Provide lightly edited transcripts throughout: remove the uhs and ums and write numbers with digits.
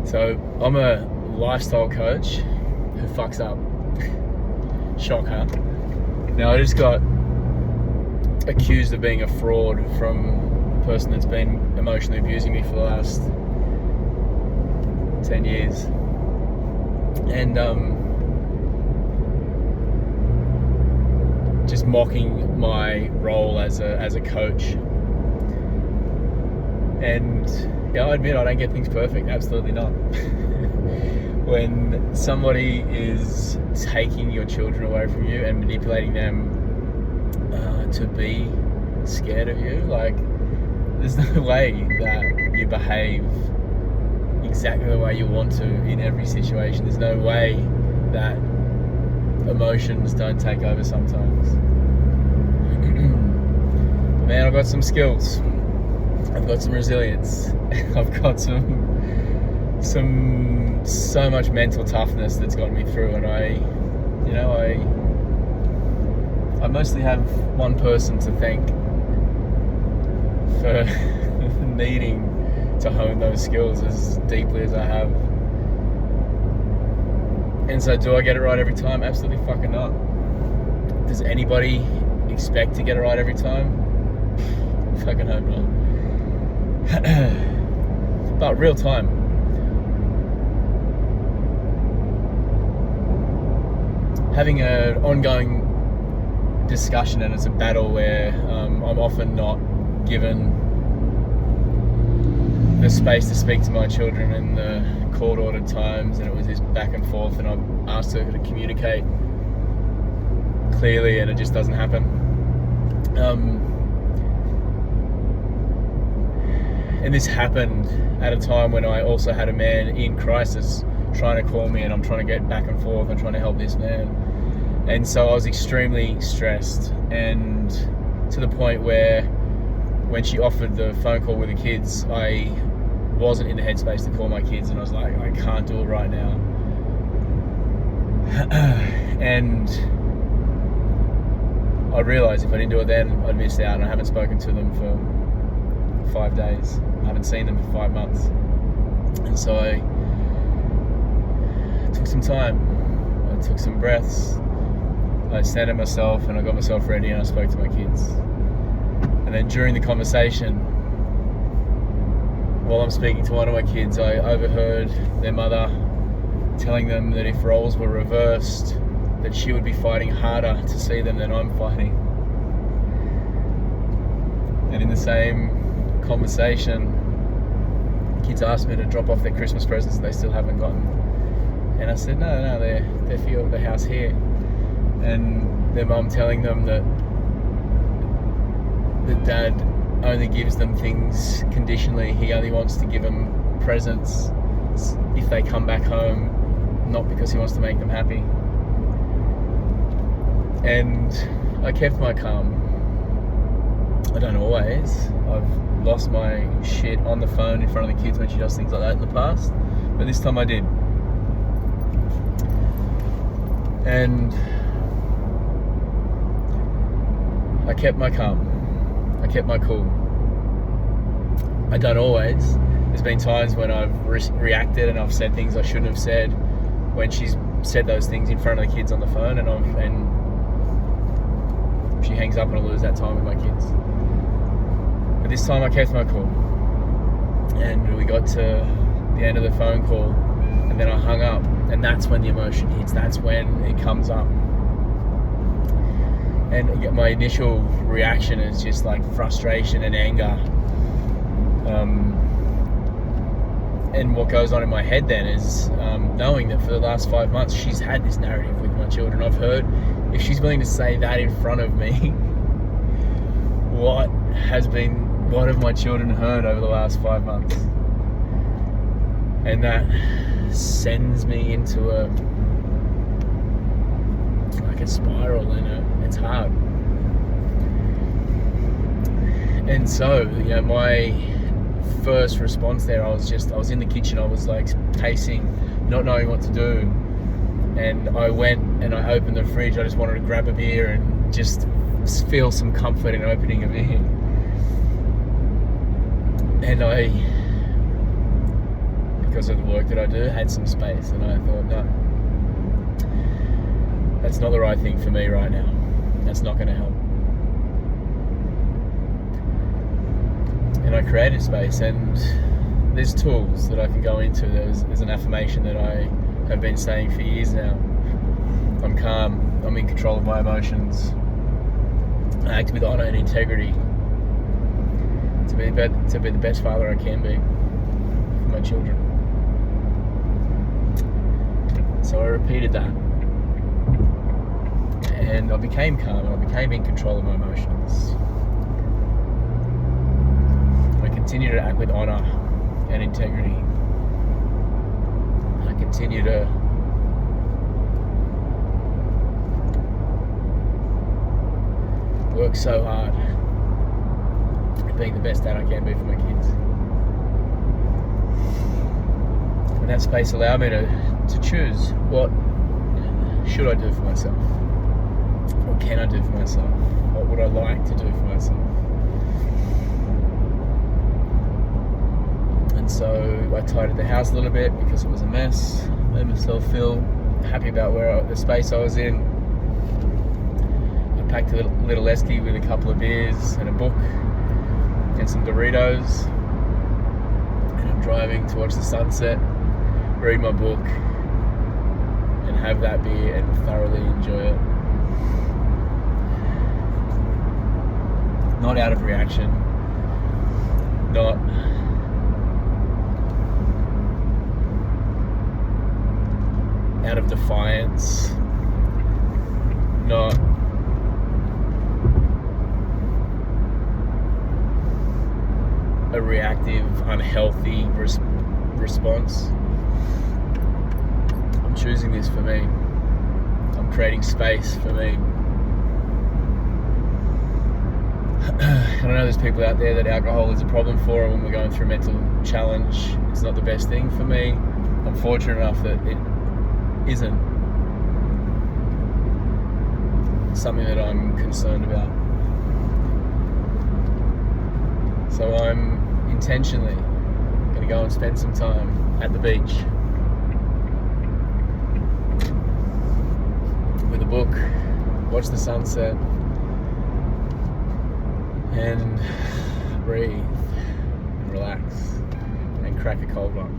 So I'm a lifestyle coach who fucks up. Shocker. Now I just got accused of being a fraud from a person that's been emotionally abusing me for the last 10 years. And just mocking my role as a coach. And yeah, I admit I don't get things perfect, absolutely not. When somebody is taking your children away from you and manipulating them to be scared of you, like, there's no way that you behave exactly the way you want to in every situation. There's no way that emotions don't take over sometimes. Man, I've got some skills. I've got some resilience. I've got so much mental toughness that's gotten me through, and I mostly have one person to thank for needing to hone those skills as deeply as I have. And so, do I get it right every time? Absolutely fucking not. Does anybody expect to get it right every time? Fucking hope not. But real time. Having an ongoing discussion, and it's a battle where I'm often not given the space to speak to my children in the court-ordered times, and it was this back and forth, and I've asked her to communicate clearly, and it just doesn't happen. And this happened at a time when I also had a man in crisis trying to call me, and I'm trying to get back and forth and trying to help this man. And so I was extremely stressed, and to the point where when she offered the phone call with the kids, I wasn't in the headspace to call my kids, and I was like, I can't do it right now. And I realized if I didn't do it then, I'd miss out, and I haven't spoken to them for 5 days. I haven't seen them for 5 months. And so I took some time, I took some breaths, I centered myself, and I got myself ready, and I spoke to my kids. And then during the conversation, while I'm speaking to one of my kids, I overheard their mother telling them that if roles were reversed, that she would be fighting harder to see them than I'm fighting. And in the same conversation, kids asked me to drop off their Christmas presents that they still haven't gotten. And I said, no, they're for you at the house here. And their mum telling them that dad only gives them things conditionally. He only wants to give them presents if they come back home, not because he wants to make them happy. And I kept my calm. I don't always. I've lost my shit on the phone in front of the kids when she does things like that in the past, but this time I did. And I kept my calm. I kept my cool. I don't always. There's been times when I've reacted and I've said things I shouldn't have said when she's said those things in front of the kids on the phone, and she hangs up, and I lose that time with my kids. But this time I kept my cool, and we got to the end of the phone call, and then I hung up, and that's when the emotion hits. That's when it comes up. And my initial reaction is just like frustration and anger. And what goes on in my head then is knowing that for the last 5 months she's had this narrative with my children. I've heard, if she's willing to say that in front of me, what have my children heard over the last 5 months? And that sends me into a spiral, and it's hard. And so, my first response there, I was in the kitchen, I was like pacing, not knowing what to do, and I went and I opened the fridge. I just wanted to grab a beer and just feel some comfort in opening a beer. And because of the work that I do, had some space, and I thought, no, that's not the right thing for me right now. That's not going to help. And I created space, and there's tools that I can go into. There's an affirmation that I have been saying for years now. I'm calm, I'm in control of my emotions, I act with honor and integrity to be the best father I can be for my children. So I repeated that, and I became calm, and I became in control of my emotions. I continue to act with honor and integrity. I continue to work so hard at being the best dad I can be for my kids. And that space allowed me to choose what should I do for myself? What can I do for myself? What would I like to do for myself? And so I tidied the house a little bit because it was a mess. Made myself feel happy about the space I was in. I packed a little esky with a couple of beers and a book and some Doritos. And I'm driving to watch the sunset, read my book, and have that beer and thoroughly enjoy it. Not out of reaction, not out of defiance, not a reactive, unhealthy response. I'm choosing this for me. I'm creating space for me. I know there's people out there that alcohol is a problem for, and when we're going through mental challenge, it's not the best thing for me. I'm fortunate enough that it isn't something that I'm concerned about. So I'm intentionally going to go and spend some time at the beach with a book, watch the sunset, and breathe and relax and crack a cold one.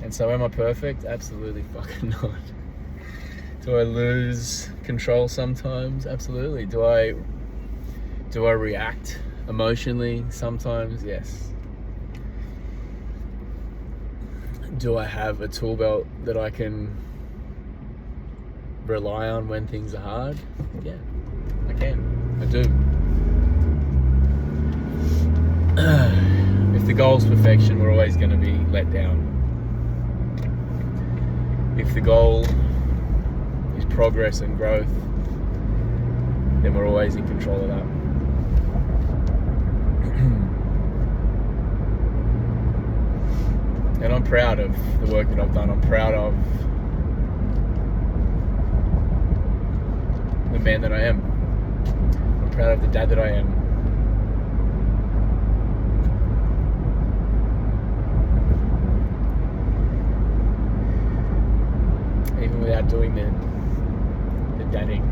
And so am I perfect? Absolutely fucking not. Do I lose control sometimes? Absolutely. Do I react emotionally sometimes? Yes. Do I have a tool belt that I can rely on when things are hard? Yeah, I can. I do. If the goal's perfection, we're always going to be let down. If the goal is progress and growth, then we're always in control of that. And I'm proud of the work that I've done. I'm proud of the man that I am. I'm proud of the dad that I am. Even without doing the dadding.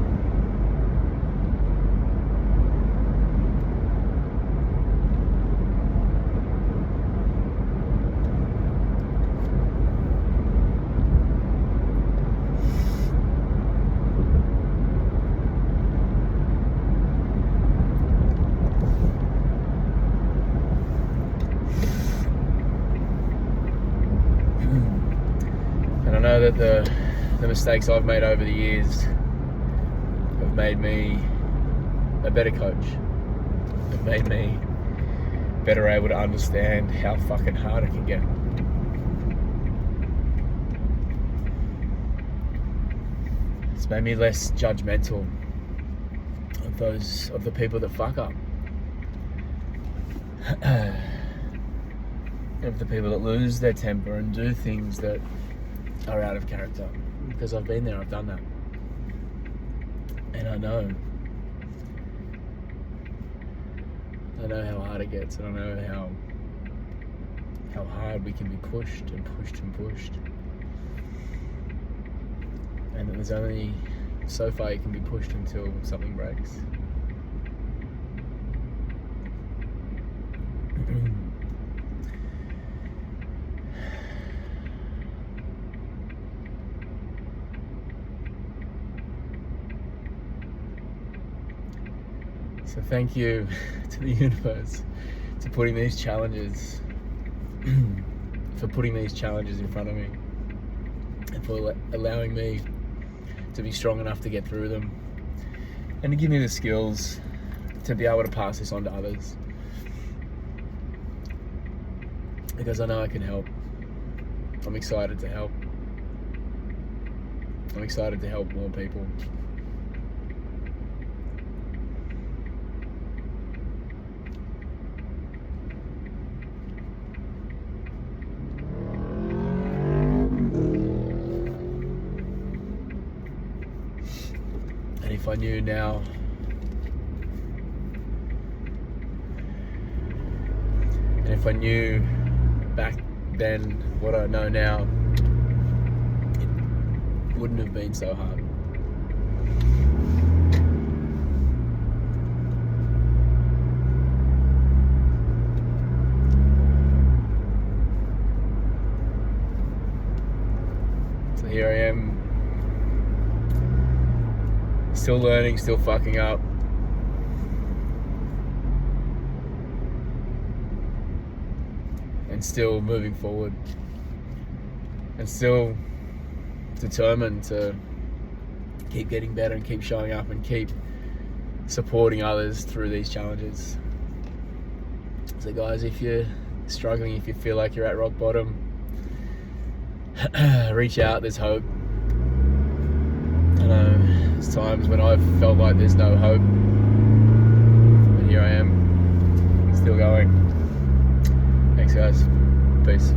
And I know that the mistakes I've made over the years have made me a better coach. Have made me better able to understand how fucking hard it can get. It's made me less judgmental of the people that fuck up. Of the people that lose their temper and do things that are out of character. Because I've been there, I've done that. And I know I know how hard it gets, and I know how hard we can be pushed and pushed and pushed. And that there's only so far you can be pushed until something breaks. So thank you to the universe for putting these challenges in front of me, and for allowing me to be strong enough to get through them, and to give me the skills to be able to pass this on to others, because I know I can help. I'm excited to help. I'm excited to help more people. And if I knew now, and if I knew back then what I know now, it wouldn't have been so hard. So here I am, still learning, still fucking up. And still moving forward. And still determined to keep getting better and keep showing up and keep supporting others through these challenges. So guys, if you're struggling, if you feel like you're at rock bottom, reach out, there's hope. I know there's times when I've felt like there's no hope, but here I am, still going. Thanks guys, peace.